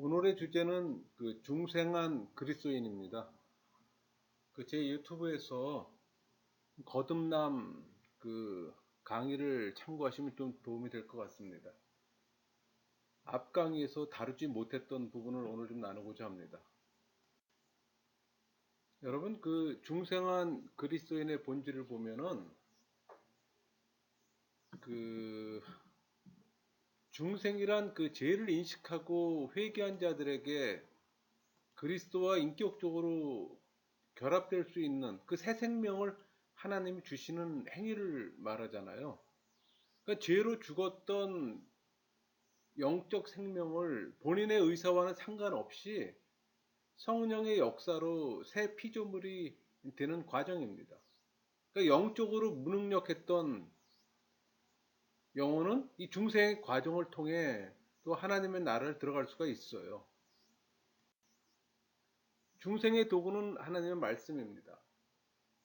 오늘의 주제는 중생한 그리스도인입니다. 제 유튜브에서 거듭남 강의를 참고하시면 좀 도움이 될 것 같습니다. 앞 강의에서 다루지 못했던 부분을 오늘 좀 나누고자 합니다. 여러분, 중생한 그리스도인의 본질을 보면은 그 중생이란 죄를 인식하고 회개한 자들에게 그리스도와 인격적으로 결합될 수 있는 새 생명을 하나님이 주시는 행위를 말하잖아요. 그러니까 죄로 죽었던 영적 생명을 본인의 의사와는 상관없이 성령의 역사로 새 피조물이 되는 과정입니다. 그러니까 영적으로 무능력했던 영혼은 이 중생의 과정을 통해 또 하나님의 나라를 들어갈 수가 있어요. 중생의 도구는 하나님의 말씀입니다.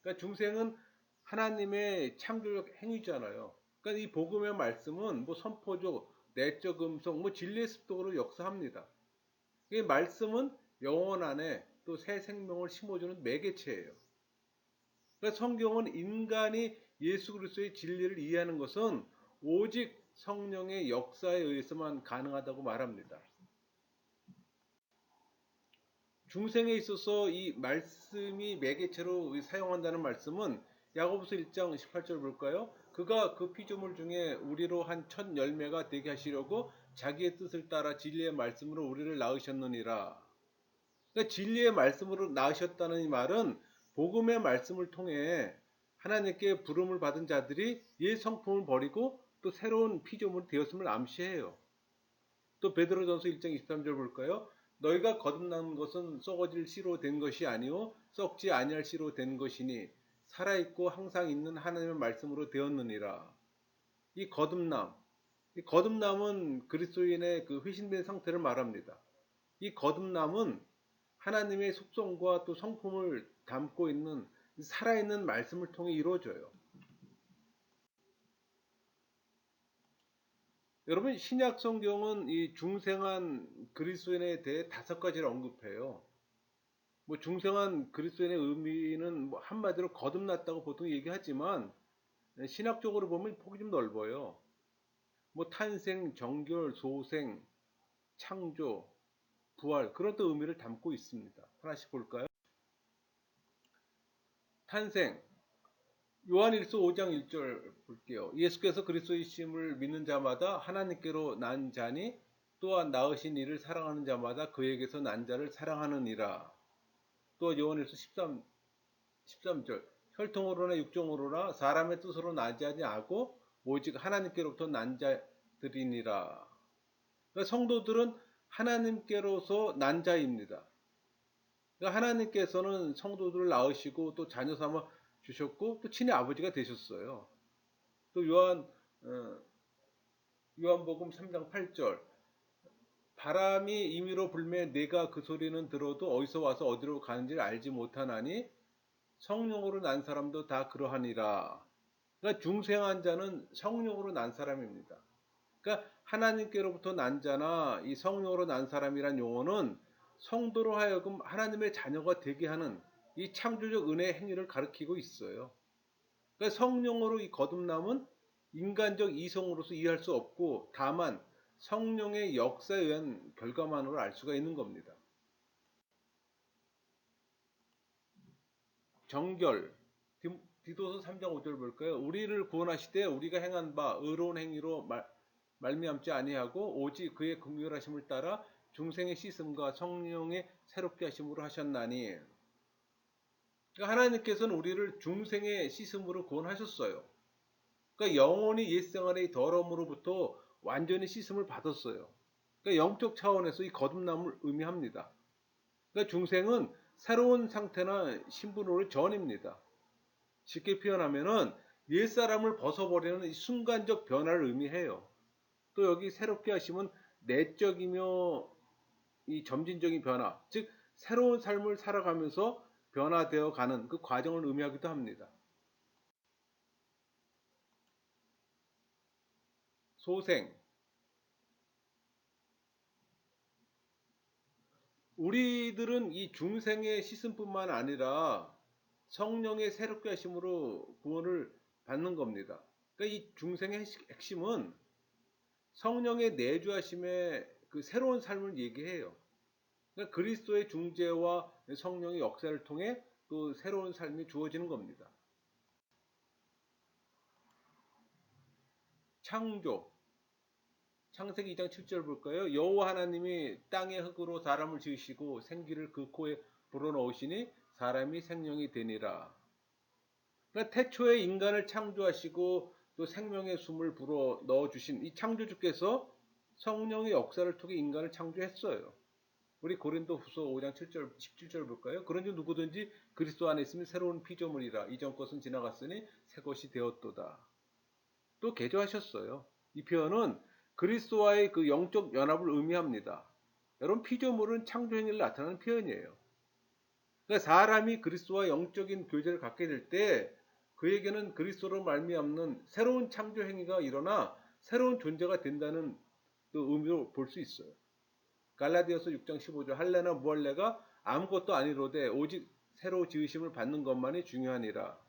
그러니까 중생은 하나님의 창조적 행위잖아요. 그러니까 이 복음의 말씀은 선포적, 내적 음성, 진리의 습도로 역사합니다. 이 말씀은 영혼 안에 또 새 생명을 심어주는 매개체예요. 그러니까 성경은 인간이 예수 그리스도의 진리를 이해하는 것은 오직 성령의 역사에 의해서만 가능하다고 말합니다. 중생에 있어서 이 말씀이 매개체로 사용한다는 말씀은 야고보서 1장 18절 볼까요? 그가 그 피조물 중에 우리로 한 첫 열매가 되게 하시려고 자기의 뜻을 따라 진리의 말씀으로 우리를 낳으셨느니라. 그러니까 진리의 말씀으로 낳으셨다는 이 말은 복음의 말씀을 통해 하나님께 부름을 받은 자들이 옛 성품을 버리고 또 새로운 피조물이 되었음을 암시해요. 또 베드로전서 1장 23절 볼까요? 너희가 거듭난 것은 썩어질 씨로 된 것이 아니요 썩지 아니할 씨로 된 것이니 살아있고 항상 있는 하나님의 말씀으로 되었느니라. 이 거듭남은 그리스도인의 회신된 상태를 말합니다. 이 거듭남은 하나님의 속성과 또 성품을 담고 있는 살아있는 말씀을 통해 이루어져요. 여러분, 신약 성경은 이 중생한 그리스도인에 대해 5가지를 언급해요. 중생한 그리스도인의 의미는 한마디로 거듭났다고 보통 얘기하지만 신학적으로 보면 폭이 좀 넓어요. 탄생, 정결, 소생, 창조, 부활 그런 또 의미를 담고 있습니다. 하나씩 볼까요? 탄생, 요한일서 5장 1절 볼게요. 예수께서 그리스도이심을 믿는 자마다 하나님께로 난 자니 또한 낳으신 이를 사랑하는 자마다 그에게서 난 자를 사랑하느니라. 또 요한일서 13절 혈통으로나 육정으로나 사람의 뜻으로 나지 아니하고 오직 하나님께로부터 난 자들이니라. 그러니까 성도들은 하나님께로서 난 자입니다. 그러니까 하나님께서는 성도들을 낳으시고 또 자녀 삼아 주셨고 또 친히 아버지가 되셨어요. 또 요한복음 3장 8절 바람이 임의로 불매 내가 그 소리는 들어도 어디서 와서 어디로 가는지를 알지 못하나니 성령으로 난 사람도 다 그러하니라. 그러니까 중생한 자는 성령으로 난 사람입니다. 그러니까 하나님께로부터 난 자나 이 성령으로 난 사람이란 용어는 성도로 하여금 하나님의 자녀가 되게 하는 이 창조적 은혜의 행위를 가리키고 있어요. 그러니까 성령으로 이 거듭남은 인간적 이성으로서 이해할 수 없고 다만 성령의 역사에 의한 결과만으로 알 수가 있는 겁니다. 정결, 디도서 3장 5절 볼까요? 우리를 구원하시되 우리가 행한 바 의로운 행위로 말미암지 아니하고 오직 그의 긍휼하심을 따라 중생의 씻음과 성령의 새롭게 하심으로 하셨나니. 그러니까 하나님께서는 우리를 중생의 씻음으로 구원하셨어요. 그러니까 영혼이 옛생활의 더러움으로부터 완전히 씻음을 받았어요. 그러니까 영적 차원에서 이 거듭남을 의미합니다. 그러니까 중생은 새로운 상태나 신분으로 전입니다. 쉽게 표현하면은 옛사람을 벗어버리는 이 순간적 변화를 의미해요. 또 여기 새롭게 하시면 내적이며 이 점진적인 변화, 즉 새로운 삶을 살아가면서 변화되어 가는 그 과정을 의미하기도 합니다. 소생, 우리들은 이 중생의 씻음뿐만 아니라 성령의 새롭게 하심으로 구원을 받는 겁니다. 그러니까 이 중생의 핵심은 성령의 내주하심의 그 새로운 삶을 얘기해요. 그러니까 그리스도의 중재와 성령의 역사를 통해 또 새로운 삶이 주어지는 겁니다. 창조. 창세기 2장 7절 볼까요? 여호와 하나님이 땅의 흙으로 사람을 지으시고 생기를 그 코에 불어넣으시니 사람이 생명이 되니라. 그러니까 태초에 인간을 창조하시고 또 생명의 숨을 불어 넣어주신 이 창조주께서 성령의 역사를 통해 인간을 창조했어요. 우리 고린도 후서 5장 7절, 17절 볼까요? 그런즉 누구든지 그리스도 안에 있으면 새로운 피조물이라. 이전 것은 지나갔으니 새 것이 되었도다. 또 개조하셨어요. 이 표현은 그리스도와의 그 영적 연합을 의미합니다. 여러분, 피조물은 창조 행위를 나타내는 표현이에요. 그러니까 사람이 그리스도와 영적인 교제를 갖게 될 때 그에게는 그리스도로 말미암는 새로운 창조 행위가 일어나 새로운 존재가 된다는 또 의미로 볼 수 있어요. 갈라디아서 6장 15절 할례나 무할례가 아무것도 아니로되 오직 새로 지으심을 받는 것만이 중요하니라.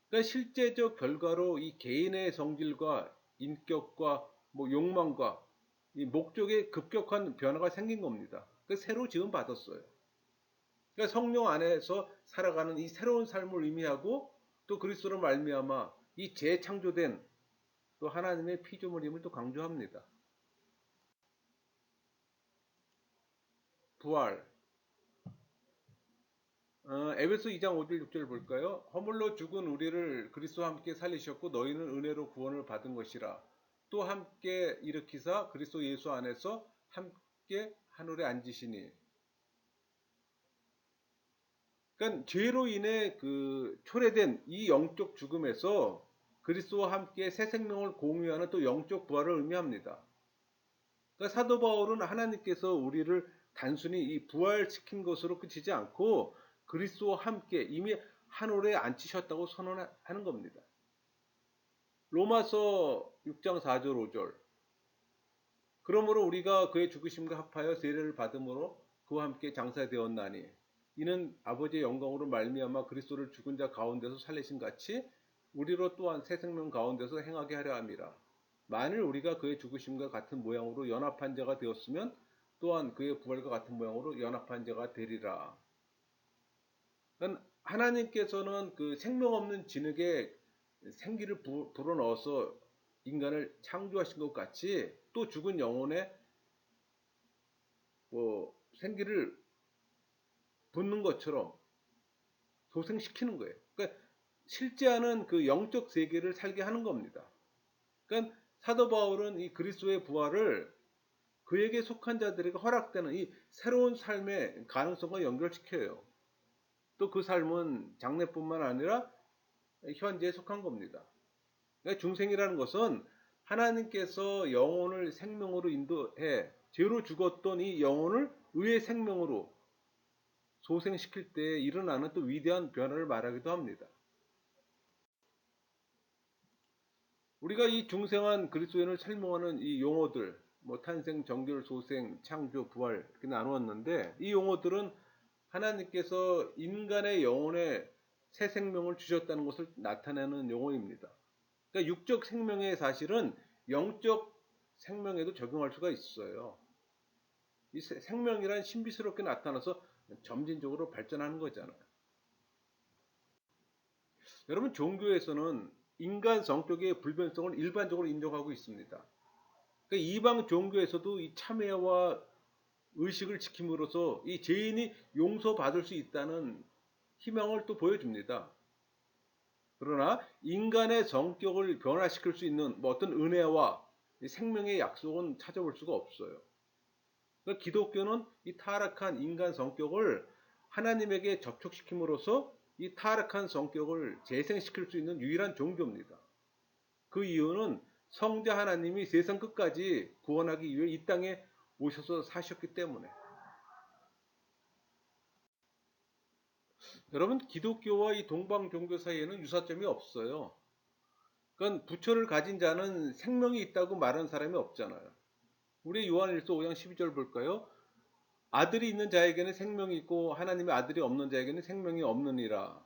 그러니까 실제적 결과로 이 개인의 성질과 인격과 욕망과 이 목적에 급격한 변화가 생긴 겁니다. 그러니까 새로 지음 받았어요. 그러니까 성령 안에서 살아가는 이 새로운 삶을 의미하고 또 그리스도로 말미암아 이 재창조된 또 하나님의 피조물임을 또 강조합니다. 부활. 에베소 2장 5절 6절 볼까요? 허물로 죽은 우리를 그리스도와 함께 살리셨고 너희는 은혜로 구원을 받은 것이라. 또 함께 일으키사 그리스도 예수 안에서 함께 하늘에 앉으시니. 그러니까 죄로 인해 그 초래된 이 영적 죽음에서 그리스도와 함께 새 생명을 공유하는 또 영적 부활을 의미합니다. 그러니까 사도 바울은 하나님께서 우리를 단순히 이 부활시킨 것으로 그치지 않고 그리스도와 함께 이미 하늘에 앉히셨다고 선언하는 겁니다. 로마서 6장 4절 5절. 그러므로 우리가 그의 죽으심과 합하여 세례를 받음으로 그와 함께 장사되었나니 이는 아버지의 영광으로 말미암아 그리스도를 죽은 자 가운데서 살리신 같이 우리로 또한 새 생명 가운데서 행하게 하려 함이라. 만일 우리가 그의 죽으심과 같은 모양으로 연합한 자가 되었으면 또한 그의 부활과 같은 모양으로 연합한 자가 되리라. 하나님께서는 그 생명 없는 진흙에 생기를 불어넣어서 인간을 창조하신 것 같이 또 죽은 영혼에 생기를 붓는 것처럼 소생시키는 거예요. 그러니까 실제하는 그 영적 세계를 살게 하는 겁니다. 그러니까 사도 바울은 이 그리스도의 부활을 그에게 속한 자들에게 허락되는 이 새로운 삶의 가능성과 연결시켜요. 또 그 삶은 장래뿐만 아니라 현재에 속한 겁니다. 그러니까 중생이라는 것은 하나님께서 영혼을 생명으로 인도해 죄로 죽었던 이 영혼을 의의 생명으로 소생시킬 때 일어나는 또 위대한 변화를 말하기도 합니다. 우리가 이 중생한 그리스도인을 설명하는 이 용어들, 탄생, 정결, 소생, 창조, 부활 이렇게 나누었는데 이 용어들은 하나님께서 인간의 영혼에 새 생명을 주셨다는 것을 나타내는 용어입니다. 그러니까 육적 생명의 사실은 영적 생명에도 적용할 수가 있어요. 이 생명이란 신비스럽게 나타나서 점진적으로 발전하는 거잖아요. 여러분, 종교에서는 인간 성격의 불변성을 일반적으로 인정하고 있습니다. 그러니까 이방 종교에서도 이 참회와 의식을 지킴으로써 이 죄인이 용서받을 수 있다는 희망을 또 보여줍니다. 그러나 인간의 성격을 변화시킬 수 있는 어떤 은혜와 생명의 약속은 찾아볼 수가 없어요. 그러니까 기독교는 이 타락한 인간 성격을 하나님에게 접촉시킴으로써 이 타락한 성격을 재생시킬 수 있는 유일한 종교입니다. 그 이유는 성자 하나님이 세상 끝까지 구원하기 위해 이 땅에 오셔서 사셨기 때문에. 여러분, 기독교와 이 동방 종교 사이에는 유사점이 없어요. 그러니까 부처를 가진 자는 생명이 있다고 말하는 사람이 없잖아요. 우리 요한일서 5장 12절 볼까요? 아들이 있는 자에게는 생명이 있고 하나님의 아들이 없는 자에게는 생명이 없느니라.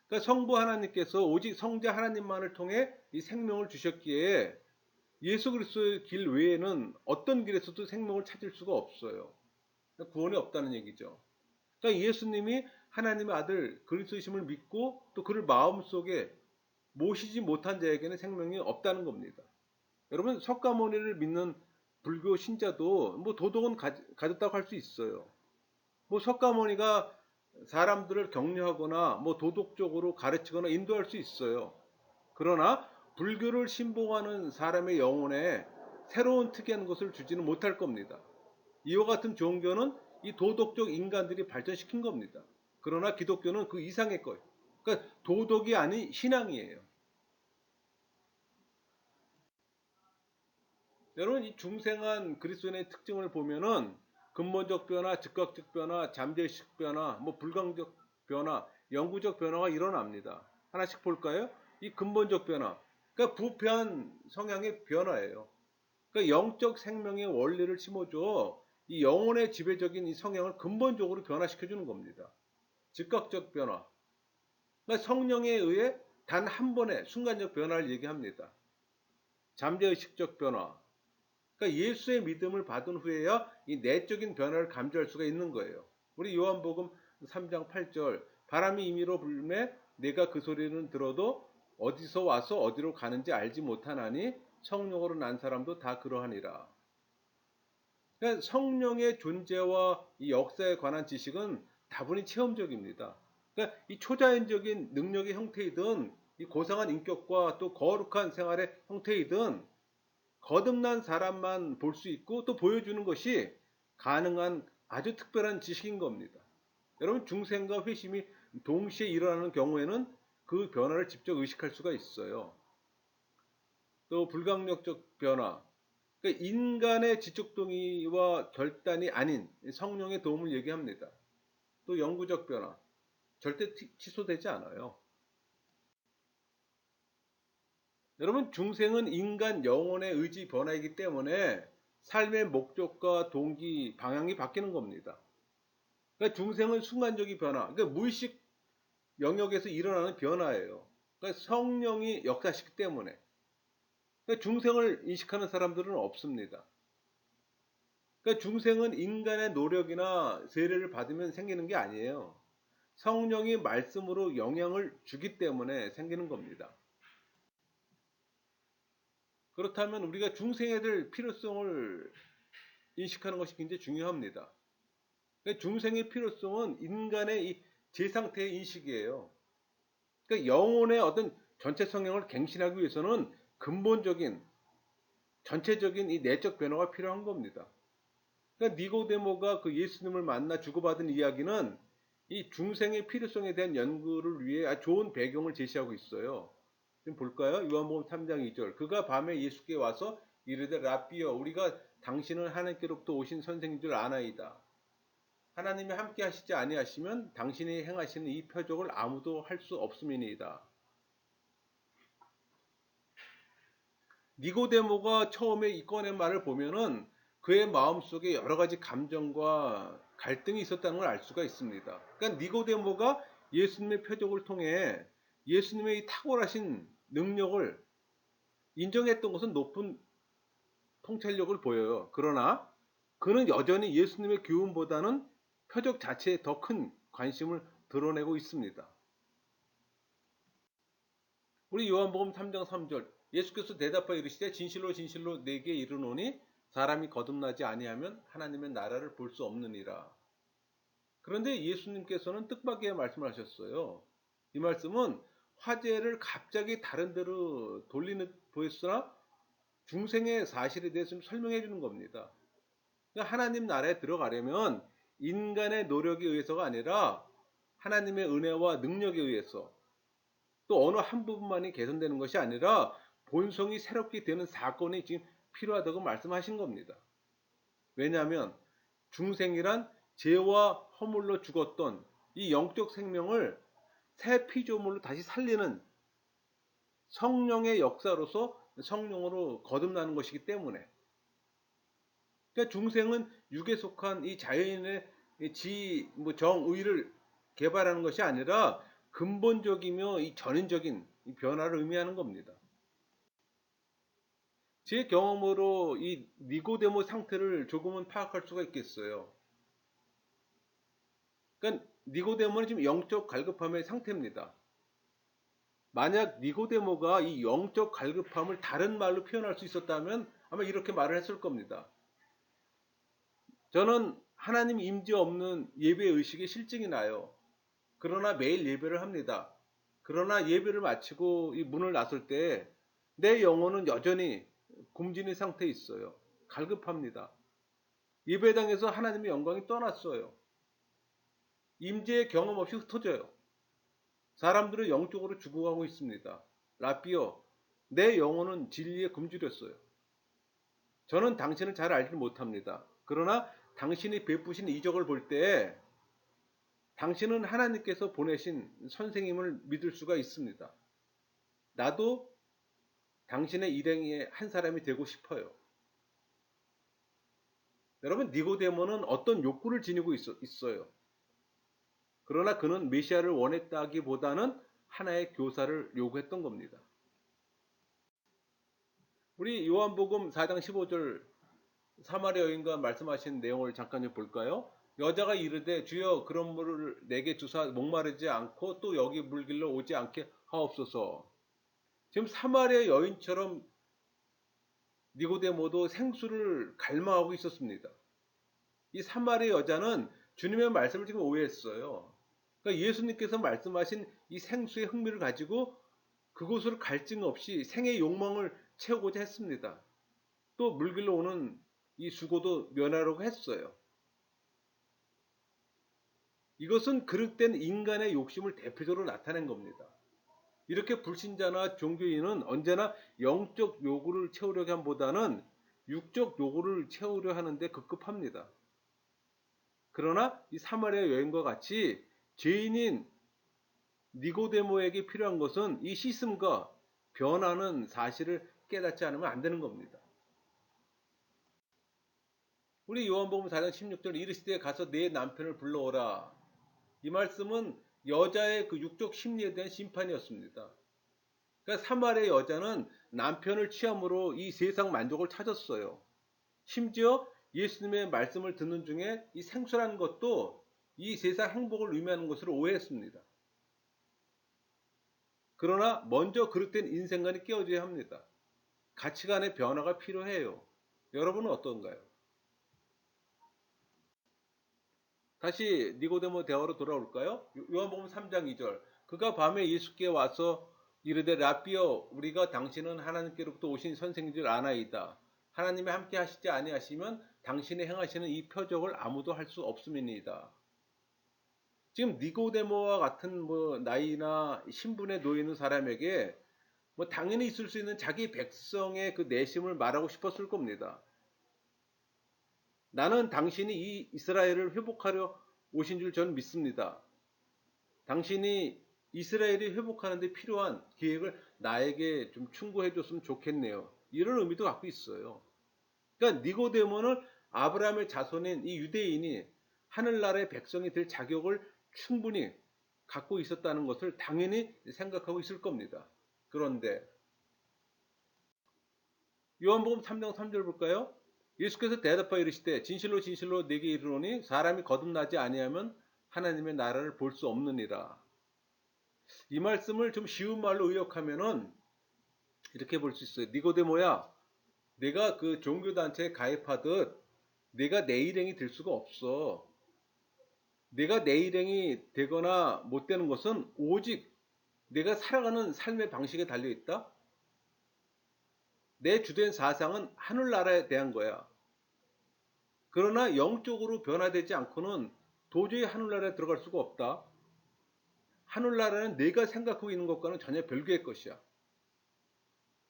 그러니까 성부 하나님께서 오직 성자 하나님만을 통해 이 생명을 주셨기에 예수 그리스도의 길 외에는 어떤 길에서도 생명을 찾을 수가 없어요. 구원이 없다는 얘기죠. 그러니까 예수님이 하나님의 아들 그리스도이심을 믿고 또 그를 마음속에 모시지 못한 자에게는 생명이 없다는 겁니다. 여러분 석가모니를 믿는 불교 신자도 뭐 도덕은 가졌다고 할 수 있어요. 뭐 석가모니가 사람들을 격려하거나 뭐 도덕적으로 가르치거나 인도할 수 있어요. 그러나 불교를 신봉하는 사람의 영혼에 새로운 특이한 것을 주지는 못할 겁니다. 이와 같은 종교는 이 도덕적 인간들이 발전시킨 겁니다. 그러나 기독교는 그 이상의 거예요. 그러니까 도덕이 아닌 신앙이에요. 여러분 이 중생한 그리스도인의 특징을 보면은 근본적 변화, 즉각적 변화, 잠재의식 변화, 뭐 불강적 변화, 영구적 변화가 일어납니다. 하나씩 볼까요? 이 근본적 변화. 그러니까 부패한 성향의 변화예요. 그러니까 영적 생명의 원리를 심어줘 이 영혼의 지배적인 이 성향을 근본적으로 변화시켜주는 겁니다. 즉각적 변화. 그러니까 성령에 의해 단 한 번의 순간적 변화를 얘기합니다. 잠재의식적 변화. 그러니까 예수의 믿음을 받은 후에야 이 내적인 변화를 감지할 수가 있는 거예요. 우리 요한복음 3장 8절 바람이 임의로 불매 내가 그 소리는 들어도 어디서 와서 어디로 가는지 알지 못하나니 성령으로 난 사람도 다 그러하니라. 그러니까 성령의 존재와 이 역사에 관한 지식은 다분히 체험적입니다. 그러니까 이 초자연적인 능력의 형태이든 이 고상한 인격과 또 거룩한 생활의 형태이든 거듭난 사람만 볼 수 있고 또 보여주는 것이 가능한 아주 특별한 지식인 겁니다. 여러분 중생과 회심이 동시에 일어나는 경우에는 그 변화를 직접 의식할 수가 있어요. 또 불강력적 변화, 그러니까 인간의 지적 동의와 결단이 아닌 성령의 도움을 얘기합니다. 또 영구적 변화, 절대 취소되지 않아요. 여러분 중생은 인간 영혼의 의지 변화이기 때문에 삶의 목적과 동기, 방향이 바뀌는 겁니다. 그러니까 중생은 순간적인 변화, 그러니까 무의식 영역에서 일어나는 변화예요. 그러니까 성령이 역사시기 때문에. 그러니까 중생을 인식하는 사람들은 없습니다. 그러니까 중생은 인간의 노력이나 세례를 받으면 생기는 게 아니에요. 성령이 말씀으로 영향을 주기 때문에 생기는 겁니다. 그렇다면 우리가 중생에 될 필요성을 인식하는 것이 굉장히 중요합니다. 그러니까 중생의 필요성은 인간의 이 제 상태의 인식이에요. 그러니까 영혼의 어떤 전체 성향을 갱신하기 위해서는 근본적인 전체적인 이 내적 변화가 필요한 겁니다. 그러니까 니고데모가 그 예수님을 만나 주고받은 이야기는 이 중생의 필요성에 대한 연구를 위해 아주 좋은 배경을 제시하고 있어요. 좀 볼까요? 요한복음 3장 2절. 그가 밤에 예수께 와서 이르되 라삐여 우리가 당신은 하나님께로부터 오신 선생인 줄 아나이다. 하나님이 함께 하시지 아니하시면 당신이 행하시는 이 표적을 아무도 할 수 없음이니이다. 니고데모가 처음에 이 꺼낸 말을 보면은 그의 마음속에 여러 가지 감정과 갈등이 있었다는 걸 알 수가 있습니다. 그러니까 니고데모가 예수님의 표적을 통해 예수님의 이 탁월하신 능력을 인정했던 것은 높은 통찰력을 보여요. 그러나 그는 여전히 예수님의 교훈보다는 표적 자체에 더 큰 관심을 드러내고 있습니다. 우리 요한복음 3장 3절 예수께서 대답하여 이르시되 진실로 진실로 내게 이르노니 사람이 거듭나지 아니하면 하나님의 나라를 볼 수 없느니라. 그런데 예수님께서는 뜻밖의 말씀을 하셨어요. 이 말씀은 화제를 갑자기 다른 데로 돌리는 보였으나 중생의 사실에 대해서 좀 설명해 주는 겁니다. 그러니까 하나님 나라에 들어가려면 인간의 노력에 의해서가 아니라 하나님의 은혜와 능력에 의해서 또 어느 한 부분만이 개선되는 것이 아니라 본성이 새롭게 되는 사건이 지금 필요하다고 말씀하신 겁니다. 왜냐하면 중생이란 죄와 허물로 죽었던 이 영적 생명을 새 피조물로 다시 살리는 성령의 역사로서 성령으로 거듭나는 것이기 때문에 그러니까 중생은 육에 속한 이 자연의 정의를 개발하는 것이 아니라 근본적이며 이 전인적인 이 변화를 의미하는 겁니다. 제 경험으로 이 니고데모 상태를 조금은 파악할 수가 있겠어요. 그러니까 니고데모는 지금 영적 갈급함의 상태입니다. 만약 니고데모가 이 영적 갈급함을 다른 말로 표현할 수 있었다면 아마 이렇게 말을 했을 겁니다. 저는 하나님 임재 없는 예배 의식이 실증이 나요. 그러나 매일 예배를 합니다. 그러나 예배를 마치고 이 문을 나설 때 내 영혼은 여전히 굶주린 상태에 있어요. 갈급합니다. 예배당에서 하나님의 영광이 떠났어요. 임재의 경험 없이 흩어져요. 사람들은 영적으로 죽어가고 있습니다. 라삐어, 내 영혼은 진리에 굶주렸어요. 저는 당신을 잘 알지 못합니다. 그러나 당신이 베푸신 이적을 볼 때 당신은 하나님께서 보내신 선생님을 믿을 수가 있습니다. 나도 당신의 일행의 한 사람이 되고 싶어요. 여러분, 니고데모는 어떤 욕구를 지니고 있어요. 그러나 그는 메시아를 원했다기보다는 하나의 교사를 요구했던 겁니다. 우리 요한복음 4장 15절 사마리아 여인과 말씀하신 내용을 잠깐 좀 볼까요? 여자가 이르되 주여 그런 물을 내게 주사 목마르지 않고 또 여기 물길로 오지 않게 하옵소서. 지금 사마리아 여인처럼 니고데모도 생수를 갈망하고 있었습니다. 이 사마리아 여자는 주님의 말씀을 지금 오해했어요. 그러니까 예수님께서 말씀하신 이 생수의 흥미를 가지고 그곳으로 갈증 없이 생의 욕망을 채우고자 했습니다. 또 물길로 오는 이 수고도 면하려고 했어요. 이것은 그릇된 인간의 욕심을 대표적으로 나타낸 겁니다. 이렇게 불신자나 종교인은 언제나 영적 요구를 채우려고 함보다는 육적 요구를 채우려 하는데 급급합니다. 그러나 이 사마리아 여인과 같이 죄인인 니고데모에게 필요한 것은 이 씻음과 변화는 사실을 깨닫지 않으면 안 되는 겁니다. 우리 요한복음 4장 16절 이르시되 가서 내 남편을 불러오라. 이 말씀은 여자의 그 육적 심리에 대한 심판이었습니다. 그러니까 사마리아 여자는 남편을 취함으로 이 세상 만족을 찾았어요. 심지어 예수님의 말씀을 듣는 중에 이 생수라는 것도 이 세상 행복을 의미하는 것으로 오해했습니다. 그러나 먼저 그릇된 인생관이 깨어져야 합니다. 가치관의 변화가 필요해요. 여러분은 어떤가요? 다시 니고데모 대화로 돌아올까요? 요한복음 3장 2절. 그가 밤에 예수께 와서 이르되 라삐여 우리가 당신은 하나님께로부터 오신 선생인 줄 아나이다. 하나님이 함께 하시지 아니하시면 당신이 행하시는 이 표적을 아무도 할 수 없음이니이다. 지금 니고데모와 같은 나이나 신분에 놓여 있는 사람에게 당연히 있을 수 있는 자기 백성의 그 내심을 말하고 싶었을 겁니다. 나는 당신이 이 이스라엘을 회복하려 오신 줄 저는 믿습니다. 당신이 이스라엘이 회복하는 데 필요한 계획을 나에게 좀 충고해 줬으면 좋겠네요. 이런 의미도 갖고 있어요. 그러니까 니고데모는 아브라함의 자손인 이 유대인이 하늘나라의 백성이 될 자격을 충분히 갖고 있었다는 것을 당연히 생각하고 있을 겁니다. 그런데 요한복음 3장 3절 볼까요? 예수께서 대답하여 이르시되 진실로 진실로 네게 이르노니 사람이 거듭나지 아니하면 하나님의 나라를 볼 수 없느니라. 이 말씀을 좀 쉬운 말로 의역하면은 이렇게 볼 수 있어요. 니고데모야, 내가 그 종교단체에 가입하듯 내가 내 일행이 될 수가 없어. 내가 내 일행이 되거나 못 되는 것은 오직 내가 살아가는 삶의 방식에 달려 있다. 내 주된 사상은 하늘나라에 대한 거야. 그러나 영적으로 변화되지 않고는 도저히 하늘나라에 들어갈 수가 없다. 하늘나라는 내가 생각하고 있는 것과는 전혀 별개의 것이야.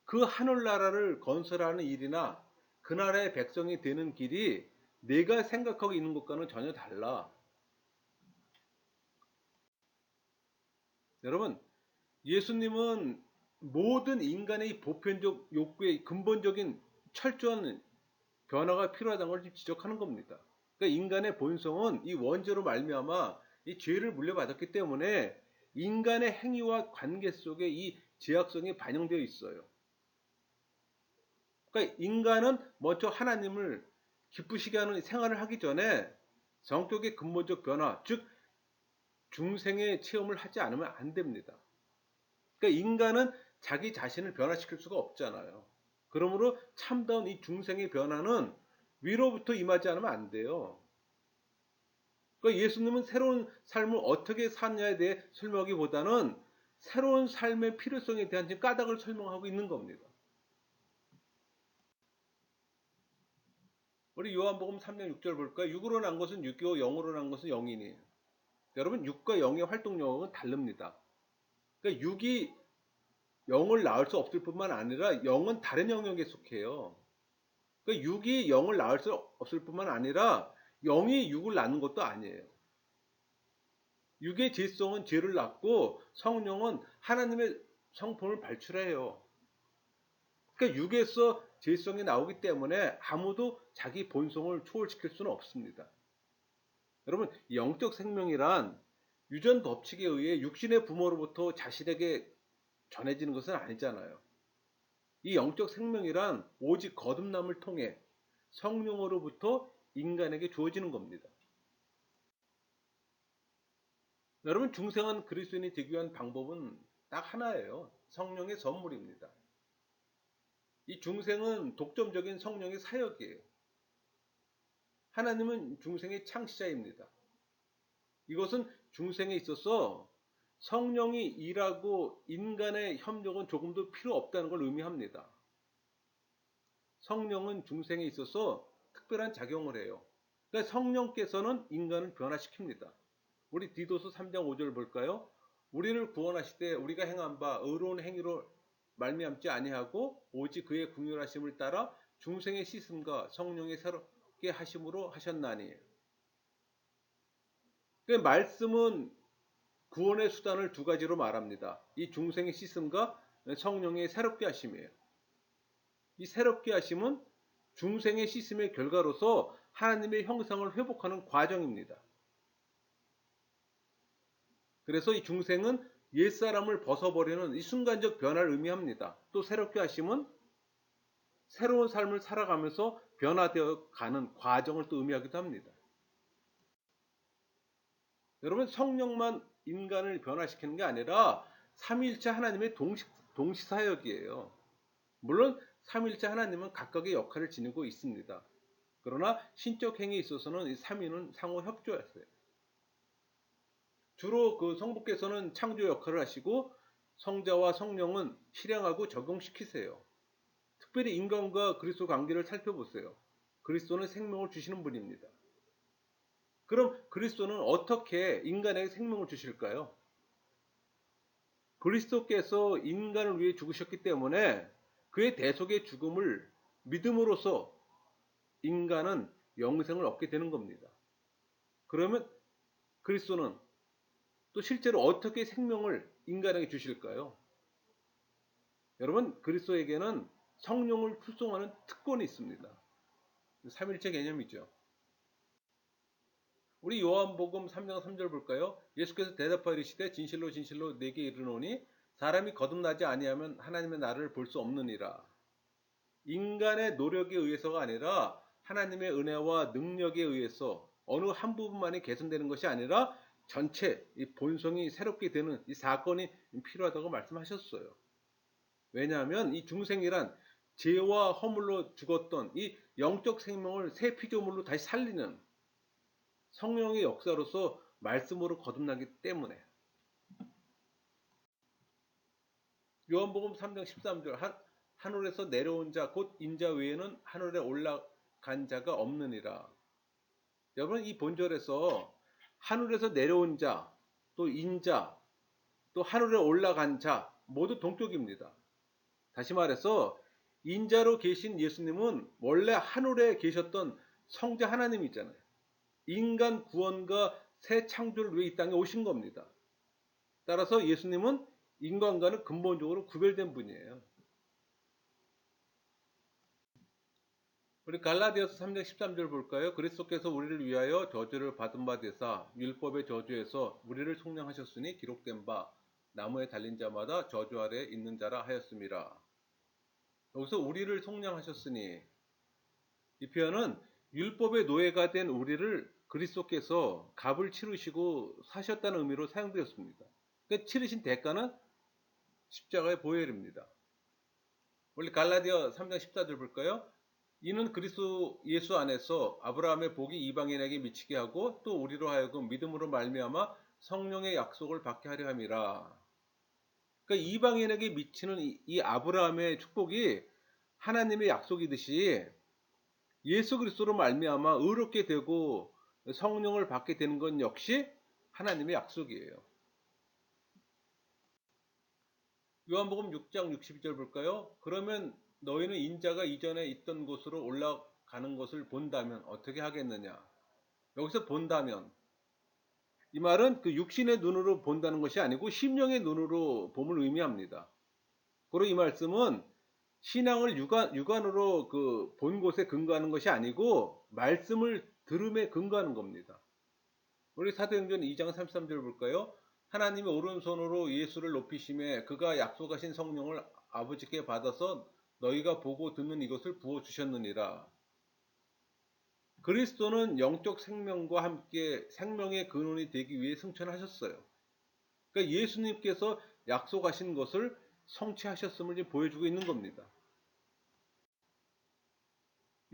그 하늘나라를 건설하는 일이나 그 나라의 백성이 되는 길이 내가 생각하고 있는 것과는 전혀 달라. 여러분, 예수님은 모든 인간의 보편적 욕구의 근본적인 철저한 변화가 필요하다는 걸 지금 지적하는 겁니다. 그러니까 인간의 본성은 이 원죄로 말미암아 이 죄를 물려받았기 때문에 인간의 행위와 관계 속에 이 죄악성이 반영되어 있어요. 그러니까 인간은 먼저 하나님을 기쁘시게 하는 생활을 하기 전에 성격의 근본적 변화, 즉 중생의 체험을 하지 않으면 안 됩니다. 그러니까 인간은 자기 자신을 변화시킬 수가 없잖아요. 그러므로 참다운 이 중생의 변화는 위로부터 임하지 않으면 안 돼요. 그러니까 예수님은 새로운 삶을 어떻게 사느냐에 대해 설명하기보다는 새로운 삶의 필요성에 대한 까닭을 설명하고 있는 겁니다. 우리 요한복음 3장 6절 볼까요? 육으로 난 것은 육이요 영으로 난 것은 영이니. 여러분 육과 영의 활동 영역은 다릅니다. 그러니까 육이 영을 낳을 수 없을 뿐만 아니라 영은 다른 영역에 속해요. 그러니까 육이 영을 낳을 수 없을 뿐만 아니라 영이 육을 낳는 것도 아니에요. 육의 죄성은 죄를 낳고 성령은 하나님의 성품을 발출해요. 그러니까 육에서 죄성이 나오기 때문에 아무도 자기 본성을 초월시킬 수는 없습니다. 여러분 영적 생명이란 유전 법칙에 의해 육신의 부모로부터 자신에게 전해지는 것은 아니잖아요. 이 영적 생명이란 오직 거듭남을 통해 성령으로부터 인간에게 주어지는 겁니다. 여러분 중생한 그리스도인이 되기 위한 방법은 딱 하나예요. 성령의 선물입니다. 이 중생은 독점적인 성령의 사역이에요. 하나님은 중생의 창시자입니다. 이것은 중생에 있어서 성령이 일하고 인간의 협력은 조금도 필요 없다는 걸 의미합니다. 성령은 중생에 있어서 특별한 작용을 해요. 그러니까 성령께서는 인간을 변화시킵니다. 우리 디도서 3장 5절 볼까요? 우리를 구원하시되 우리가 행한 바 의로운 행위로 말미암지 아니하고 오직 그의 긍휼하심을 따라 중생의 씻음과 성령의 새롭게 하심으로 하셨나니. 그 말씀은 구원의 수단을 두 가지로 말합니다. 이 중생의 씻음과 성령의 새롭게 하심이에요. 이 새롭게 하심은 중생의 씻음의 결과로서 하나님의 형상을 회복하는 과정입니다. 그래서 이 중생은 옛사람을 벗어버리는 이 순간적 변화를 의미합니다. 또 새롭게 하심은 새로운 삶을 살아가면서 변화되어 가는 과정을 또 의미하기도 합니다. 여러분 성령만 인간을 변화시키는 게 아니라 삼위일체 하나님의 동시사역이에요. 물론 삼위일체 하나님은 각각의 역할을 지니고 있습니다. 그러나 신적 행위에 있어서는 이 삼위는 상호 협조했어요. 주로 그 성부께서는 창조 역할을 하시고 성자와 성령은 실행하고 적용시키세요. 특별히 인간과 그리스도 관계를 살펴보세요. 그리스도는 생명을 주시는 분입니다. 그럼 그리스도는 어떻게 인간에게 생명을 주실까요? 그리스도께서 인간을 위해 죽으셨기 때문에 그의 대속의 죽음을 믿음으로써 인간은 영생을 얻게 되는 겁니다. 그러면 그리스도는 또 실제로 어떻게 생명을 인간에게 주실까요? 여러분 그리스도에게는 성령을 후송하는 특권이 있습니다. 삼일체 개념이죠. 우리 요한복음 3장 3절 볼까요? 예수께서 대답하여 이르시되 진실로 진실로 내게 이르노니 사람이 거듭나지 아니하면 하나님의 나라를 볼 수 없느니라. 인간의 노력에 의해서가 아니라 하나님의 은혜와 능력에 의해서 어느 한 부분만이 개선되는 것이 아니라 전체 이 본성이 새롭게 되는 이 사건이 필요하다고 말씀하셨어요. 왜냐하면 이 중생이란 죄와 허물로 죽었던 이 영적 생명을 새 피조물로 다시 살리는 성령의 역사로서 말씀으로 거듭나기 때문에. 요한복음 3장 13절 하늘에서 내려온 자 곧 인자 외에는 하늘에 올라간 자가 없느니라. 여러분 이 본절에서 하늘에서 내려온 자, 또 인자, 또 하늘에 올라간 자 모두 동격입니다. 다시 말해서 인자로 계신 예수님은 원래 하늘에 계셨던 성자 하나님이잖아요. 인간 구원과 새 창조를 위해 이 땅에 오신 겁니다. 따라서 예수님은 인간과는 근본적으로 구별된 분이에요. 우리 갈라디아서 3장 13절 볼까요? 그리스도께서 우리를 위하여 저주를 받은 바 되사 율법의 저주에서 우리를 속량하셨으니 기록된 바 나무에 달린 자마다 저주 아래 있는 자라 하였음이라. 여기서 우리를 속량하셨으니 이 표현은 율법의 노예가 된 우리를 그리스도께서 값을 치르시고 사셨다는 의미로 사용되었습니다. 그러니까 치르신 대가는 십자가의 보혈입니다. 원래 갈라디아 3장 14절 볼까요? 이는 그리스도 예수 안에서 아브라함의 복이 이방인에게 미치게 하고 또 우리로 하여금 믿음으로 말미암아 성령의 약속을 받게 하려 함이라. 그러니까 이방인에게 미치는 이 아브라함의 축복이 하나님의 약속이듯이 예수 그리스도로 말미암아 의롭게 되고 성령을 받게 되는 건 역시 하나님의 약속이에요. 요한복음 6장 62절 볼까요? 그러면 너희는 인자가 이전에 있던 곳으로 올라가는 것을 본다면 어떻게 하겠느냐? 여기서 본다면 이 말은 그 육신의 눈으로 본다는 것이 아니고 심령의 눈으로 봄을 의미합니다. 그리고 이 말씀은 신앙을 육안으로 그 본 곳에 근거하는 것이 아니고 말씀을 들음에 근거하는 겁니다. 우리 사도행전 2장 33절 볼까요? 하나님의 오른손으로 예수를 높이심에 그가 약속하신 성령을 아버지께 받아서 너희가 보고 듣는 이것을 부어 주셨느니라. 그리스도는 영적 생명과 함께 생명의 근원이 되기 위해 승천하셨어요. 그러니까 예수님께서 약속하신 것을 성취하셨음을 보여주고 있는 겁니다.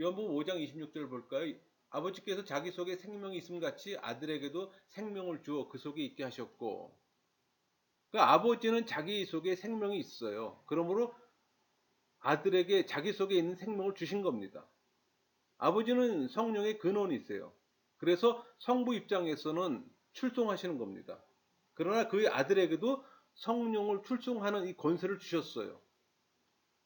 요한복음 5장 26절 볼까요? 아버지께서 자기 속에 생명이 있음 같이 아들에게도 생명을 주어 그 속에 있게 하셨고, 그러니까 아버지는 자기 속에 생명이 있어요. 그러므로 아들에게 자기 속에 있는 생명을 주신 겁니다. 아버지는 성령의 근원이세요. 그래서 성부 입장에서는 출송하시는 겁니다. 그러나 그의 아들에게도 성령을 출송하는 이 권세를 주셨어요.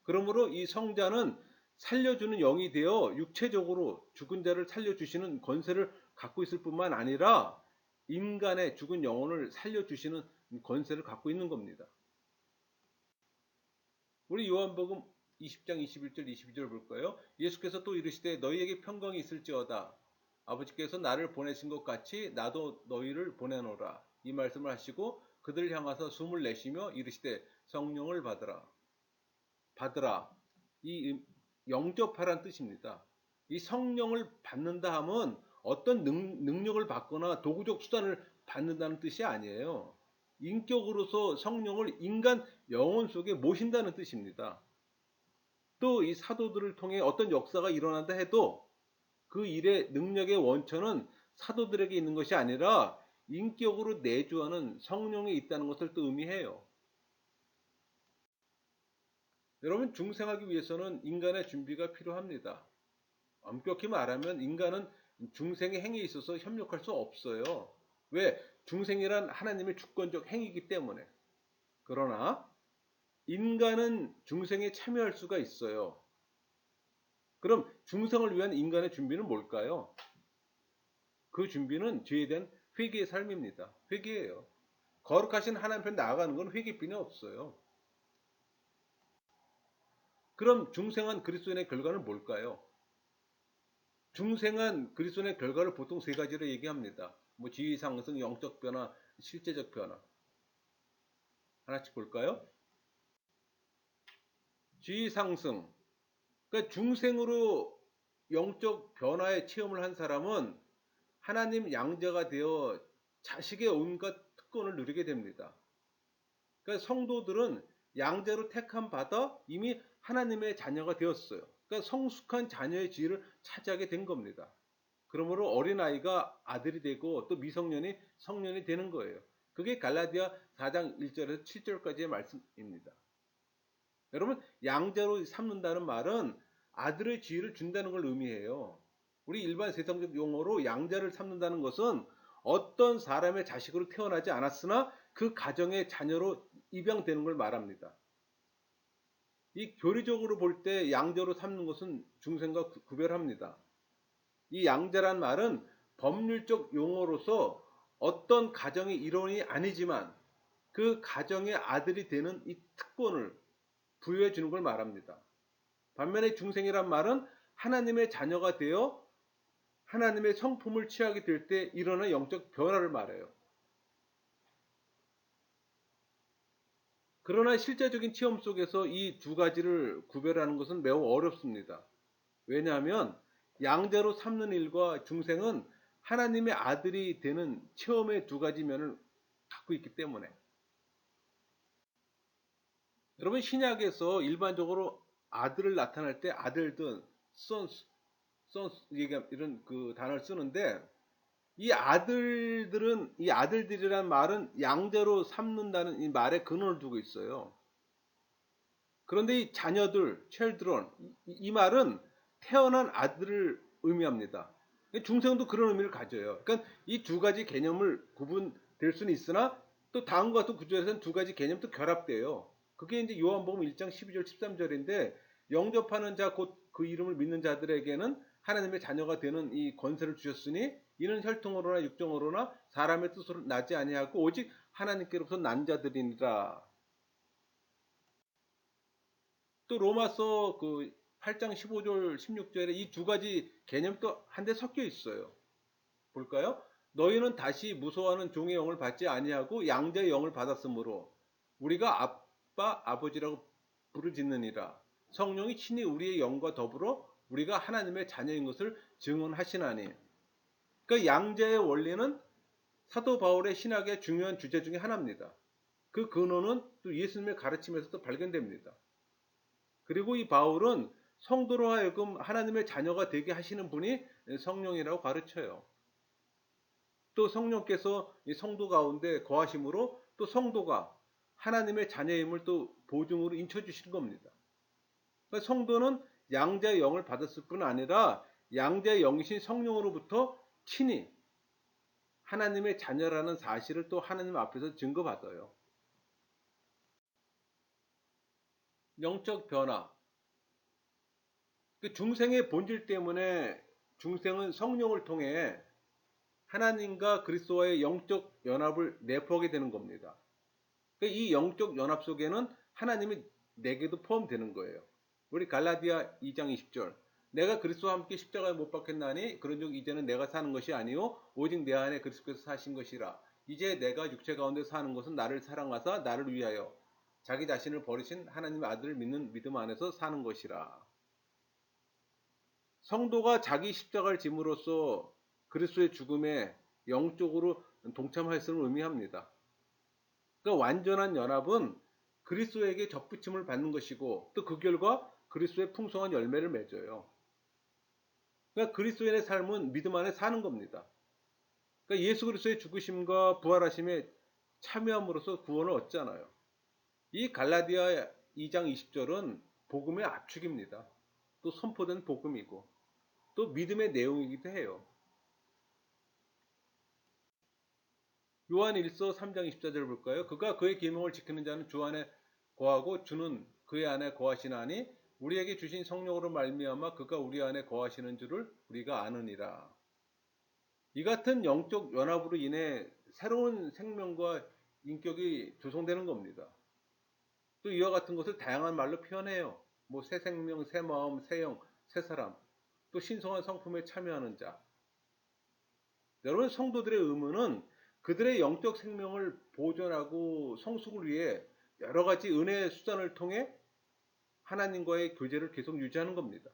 그러므로 이 성자는 살려주는 영이 되어 육체적으로 죽은 자를 살려주시는 권세를 갖고 있을 뿐만 아니라 인간의 죽은 영혼을 살려주시는 권세를 갖고 있는 겁니다. 우리 요한복음 20장 21절 22절 볼까요? 예수께서 또 이르시되 너희에게 평강이 있을지어다. 아버지께서 나를 보내신 것 같이 나도 너희를 보내노라. 이 말씀을 하시고 그들을 향하서 숨을 내쉬며 이르시되 성령을 받으라. 받으라. 이 영접하라는 뜻입니다. 이 성령을 받는다 하면 어떤 능력을 받거나 도구적 수단을 받는다는 뜻이 아니에요. 인격으로서 성령을 인간 영혼 속에 모신다는 뜻입니다. 또 이 사도들을 통해 어떤 역사가 일어난다 해도 그 일의 능력의 원천은 사도들에게 있는 것이 아니라 인격으로 내주하는 성령에 있다는 것을 또 의미해요. 여러분, 중생하기 위해서는 인간의 준비가 필요합니다. 엄격히 말하면 인간은 중생의 행위에 있어서 협력할 수 없어요. 왜? 중생이란 하나님의 주권적 행위이기 때문에. 그러나 인간은 중생에 참여할 수가 있어요. 그럼 중생을 위한 인간의 준비는 뭘까요? 그 준비는 죄에 대한 회개의 삶입니다. 회개예요. 거룩하신 하나님 앞에 나아가는 건 회개뿐이 없어요. 그럼 중생한 그리스도인의 결과는 뭘까요? 중생한 그리스도인의 결과를 보통 세 가지로 얘기합니다. 뭐 지위 상승, 영적 변화, 실제적 변화. 하나씩 볼까요? 지위 상승. 그러니까 중생으로 영적 변화의 체험을 한 사람은 하나님 양자가 되어 자식의 온갖 특권을 누리게 됩니다. 그러니까 성도들은 양자로 택함 받아 이미 하나님의 자녀가 되었어요. 그러니까 성숙한 자녀의 지위를 차지하게 된 겁니다. 그러므로 어린아이가 아들이 되고 또 미성년이 성년이 되는 거예요. 그게 갈라디아 4장 1절에서 7절까지의 말씀입니다. 여러분, 양자로 삼는다는 말은 아들의 지위를 준다는 걸 의미해요. 우리 일반 세상적 용어로 양자를 삼는다는 것은 어떤 사람의 자식으로 태어나지 않았으나 그 가정의 자녀로 입양되는 걸 말합니다. 이 교리적으로 볼 때 양자로 삼는 것은 중생과 구별합니다. 이 양자란 말은 법률적 용어로서 어떤 가정의 일원이 아니지만 그 가정의 아들이 되는 이 특권을 부여해 주는 걸 말합니다. 반면에 중생이란 말은 하나님의 자녀가 되어 하나님의 성품을 취하게 될 때 일어나는 영적 변화를 말해요. 그러나 실제적인 체험 속에서 이 두 가지를 구별하는 것은 매우 어렵습니다. 왜냐하면 양자로 삼는 일과 중생은 하나님의 아들이 되는 체험의 두 가지 면을 갖고 있기 때문에. 여러분 신약에서 일반적으로 아들을 나타낼 때 아들든 sons 이런 그 단어를 쓰는데 이 아들들이란 말은 양자로 삼는다는 이 말에 근원을 두고 있어요. 그런데 이 자녀들, children 이 말은 태어난 아들을 의미합니다. 중생도 그런 의미를 가져요. 그러니까 이 두 가지 개념을 구분될 수는 있으나 또 다음과 같은 구절에서는 두 가지 개념도 결합돼요. 그게 이제 요한복음 1장 12절 13절인데 영접하는 자 곧 그 이름을 믿는 자들에게는 하나님의 자녀가 되는 이 권세를 주셨으니 이는 혈통으로나 육정으로나 사람의 뜻으로 나지 아니하고 오직 하나님께로부터 난 자들이니라. 또 로마서 그 8장 15절 16절에 이 두 가지 개념이 또 한데 섞여 있어요. 볼까요? 너희는 다시 무서워하는 종의 영을 받지 아니하고 양자의 영을 받았으므로 우리가 아빠 아버지라고 부르짖느니라. 성령이 친히 우리의 영과 더불어 우리가 하나님의 자녀인 것을 증언하시나니. 그러니까 양자의 원리는 사도 바울의 신학의 중요한 주제 중에 하나입니다. 그 근원은 또 예수님의 가르침에서도 발견됩니다. 그리고 이 바울은 성도로 하여금 하나님의 자녀가 되게 하시는 분이 성령이라고 가르쳐요. 또 성령께서 이 성도 가운데 거하심으로 또 성도가 하나님의 자녀임을 또 보증으로 인쳐주시는 겁니다. 그러니까 성도는 양자의 영을 받았을 뿐 아니라 양자의 영이신 성령으로부터 친히 하나님의 자녀라는 사실을 또 하나님 앞에서 증거받아요. 영적 변화. 그 중생의 본질 때문에 중생은 성령을 통해 하나님과 그리스도와의 영적 연합을 내포하게 되는 겁니다. 그러니까 이 영적 연합 속에는 하나님이 내게도 포함되는 거예요. 우리 갈라디아 2장 20절 내가 그리스도와 함께 십자가에 못 박혔나니 그런즉 이제는 내가 사는 것이 아니요 오직 내 안에 그리스도께서 사신 것이라. 이제 내가 육체 가운데 사는 것은 나를 사랑하사 나를 위하여 자기 자신을 버리신 하나님의 아들을 믿는 믿음 안에서 사는 것이라. 성도가 자기 십자가를 짐으로써 그리스도의 죽음에 영적으로 동참했음을 의미합니다. 그러니까 완전한 연합은 그리스도에게 접붙임을 받는 것이고 또 그 결과 그리스도의 풍성한 열매를 맺어요. 그러니까 그리스도인의 삶은 믿음 안에 사는 겁니다. 그러니까 예수 그리스도의 죽으심과 부활하심에 참여함으로써 구원을 얻잖아요. 이 갈라디아 2장 20절은 복음의 압축입니다. 또 선포된 복음이고 또 믿음의 내용이기도 해요. 요한 1서 3장 24절 볼까요? 그가 그의 계명을 지키는 자는 주 안에 거하고 주는 그의 안에 거하시나니 우리에게 주신 성령으로 말미암아 그가 우리 안에 거하시는 줄을 우리가 아느니라. 이 같은 영적 연합으로 인해 새로운 생명과 인격이 조성되는 겁니다. 또 이와 같은 것을 다양한 말로 표현해요. 뭐 새 생명, 새 마음, 새 영, 새 사람, 또 신성한 성품에 참여하는 자. 여러분 성도들의 의무는 그들의 영적 생명을 보존하고 성숙을 위해 여러 가지 은혜의 수단을 통해 하나님과의 교제를 계속 유지하는 겁니다.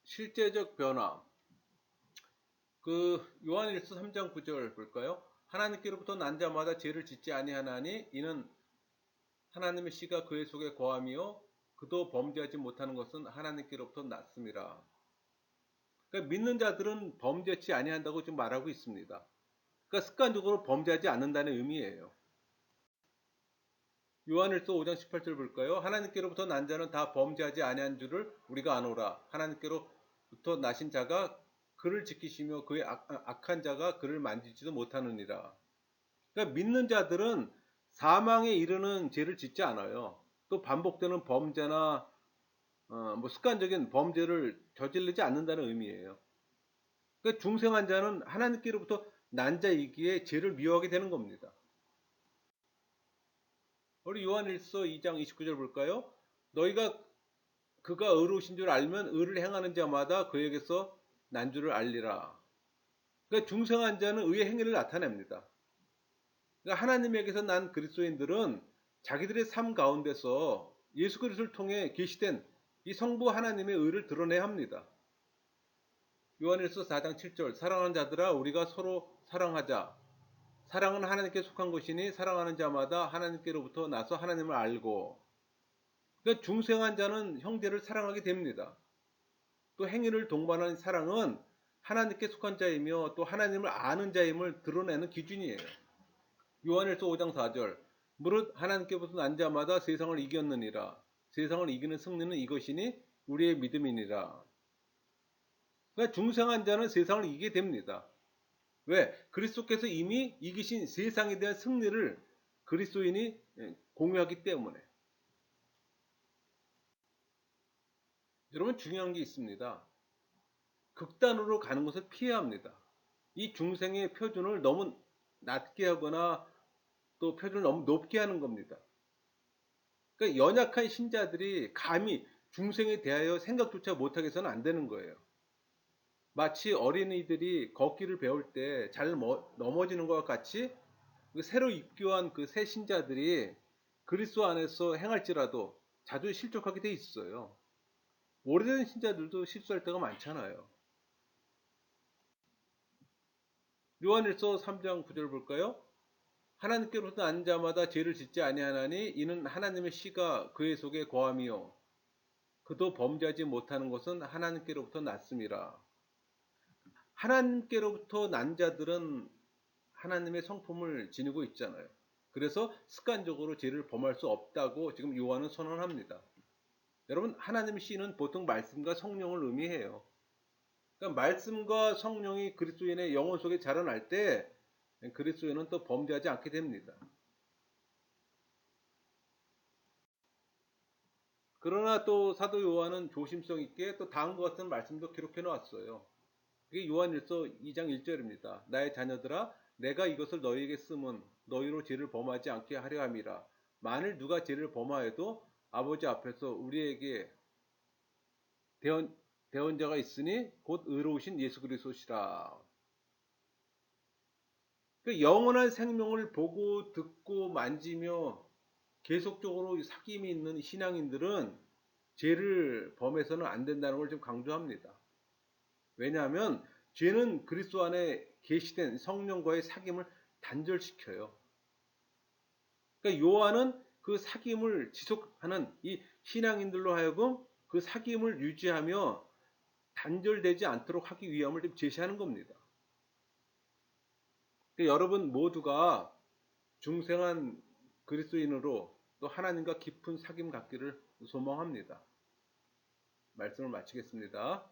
실제적 변화. 그 요한일서 3장 9절 볼까요? 하나님께로부터 난 자마다 죄를 짓지 아니하나니 이는 하나님의 씨가 그의 속에 거함이요 그도 범죄하지 못하는 것은 하나님께로부터 났음이라. 그러니까 믿는 자들은 범죄치 아니한다고 지금 말하고 있습니다. 그러니까 습관적으로 범죄하지 않는다는 의미예요. 요한일서 5장 18절 볼까요? 하나님께로부터 난 자는 다 범죄하지 아니한 줄을 우리가 아노라. 하나님께로부터 나신 자가 그를 지키시며 그의 악한 자가 그를 만지지도 못하느니라. 그러니까 믿는 자들은 사망에 이르는 죄를 짓지 않아요. 또 반복되는 범죄나 뭐 습관적인 범죄를 저지르지 않는다는 의미예요. 그러니까 중생한 자는 하나님께로부터 난 자이기에 죄를 미워하게 되는 겁니다. 우리 요한일서 2장 29절 볼까요? 너희가 그가 의로우신 줄 알면 의를 행하는 자마다 그에게서 난 줄을 알리라. 그러니까 중생한 자는 의의 행위를 나타냅니다. 그러니까 하나님에게서 난 그리스도인들은 자기들의 삶 가운데서 예수 그리스도를 통해 계시된 이 성부 하나님의 의를 드러내야 합니다. 요한일서 4장 7절 사랑하는 자들아 우리가 서로 사랑하자. 사랑은 하나님께 속한 것이니 사랑하는 자마다 하나님께로부터 나서 하나님을 알고. 그러니까 중생한 자는 형제를 사랑하게 됩니다. 또 행위를 동반하는 사랑은 하나님께 속한 자이며 또 하나님을 아는 자임을 드러내는 기준이에요. 요한일서 5장 4절 무릇 하나님께로부터 난 자마다 세상을 이겼느니라. 세상을 이기는 승리는 이것이니 우리의 믿음이니라. 그러니까 중생한 자는 세상을 이기게 됩니다. 왜? 그리스도께서 이미 이기신 세상에 대한 승리를 그리스도인이 공유하기 때문에. 여러분 중요한 게 있습니다. 극단으로 가는 것을 피해야 합니다. 이 중생의 표준을 너무 낮게 하거나 또 표준을 너무 높게 하는 겁니다. 그러니까 연약한 신자들이 감히 중생에 대하여 생각조차 못하게 해서는 안 되는 거예요. 마치 어린이들이 걷기를 배울 때 잘 넘어지는 것과 같이 새로 입교한 그 새 신자들이 그리스도 안에서 행할지라도 자주 실족하게 돼 있어요. 오래된 신자들도 실수할 때가 많잖아요. 요한일서 3장 9절 볼까요? 하나님께로부터 난 자마다 죄를 짓지 아니하나니 이는 하나님의 씨가 그의 속에 거함이요 그도 범죄하지 못하는 것은 하나님께로부터 났음이라. 하나님께로부터 난 자들은 하나님의 성품을 지니고 있잖아요. 그래서 습관적으로 죄를 범할 수 없다고 지금 요한은 선언합니다. 여러분 하나님의 씨는 보통 말씀과 성령을 의미해요. 그러니까 말씀과 성령이 그리스도인의 영혼 속에 자라날 때 그리스도인은 또 범죄하지 않게 됩니다. 그러나 또 사도 요한은 조심성 있게 또 다음과 같은 말씀도 기록해 놓았어요. 그게 요한일서 2장 1절입니다. 나의 자녀들아 내가 이것을 너희에게 쓰면 너희로 죄를 범하지 않게 하려 함이라. 만일 누가 죄를 범하여도 아버지 앞에서 우리에게 대언자가 있으니 곧 의로우신 예수 그리스도시라. 그 영원한 생명을 보고 듣고 만지며 계속적으로 사귐이 있는 신앙인들은 죄를 범해서는 안 된다는 걸 좀 강조합니다. 왜냐하면 죄는 그리스도 안에 계시된 성령과의 사귐을 단절시켜요. 그러니까 요한은 그 사귐을 지속하는 이 신앙인들로 하여금 그 사귐을 유지하며 단절되지 않도록 하기 위함을 좀 제시하는 겁니다. 그러니까 여러분 모두가 중생한 그리스도인으로 또 하나님과 깊은 사귐 갖기를 소망합니다. 말씀을 마치겠습니다.